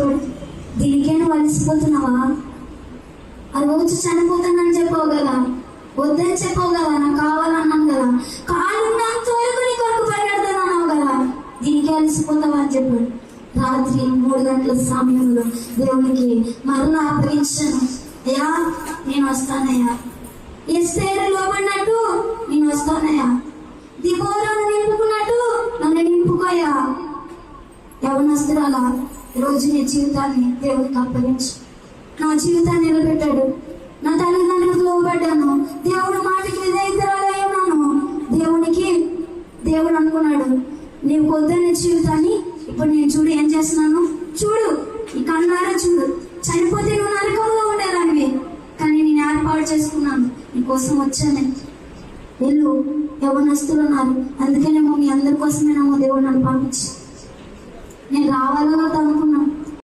చెప్పాడు, దీనికే నువ్వు అలసిపోతున్నావా? ఆ రోజు చనిపోతానని చెప్పావు కదా, వద్దని చెప్పావు కదా, నాకు కావాలన్నాను కదా, కాలున్నంత వరకు నీ కొరకు పరిగెడతానన్నావు కదా, దీనికే అలసిపోతావా అని చెప్పాడు. రాత్రి 3 గంటల సమయంలో దేవునికి మరలా అప్పగించాను. అయ్యా నేను వస్తానయ్యా. ఎస్తేరు లోబడినట్టు నేను వస్తానయ్యా. దిబోరాను నింపుకున్నట్టు నన్ను నింపుకోయా. యవనస్తురాలా, రోజు నీ జీవితాన్ని దేవుడికి అప్పగించు. నా జీవితాన్ని నిలబెట్టాడు. నా తల్లిదండ్రులకు లోబడ్డాను. దేవుడి మాటకి విధేయతరాలై ఉన్నాను. దేవుడు అనుకున్నాడు, నీవు పొద్దున్న జీవితాన్ని ఇప్పుడు నేను చూడు ఏం చేస్తున్నాను, చూడు ఈ కళ్ళారా చూడు. చనిపోతే నువ్వు నరకంలో ఉండేదానివి, కానీ నేను ఏర్పాటు చేసుకున్నాను, నీకోసం వచ్చాను. వెళ్ళు, యవనస్తులు ఉన్నారు, అందుకనేమో మీ అందరి కోసమేనేమో దేవుడు నన్ను పంపించి నేను రావాలో అనుకున్నాను.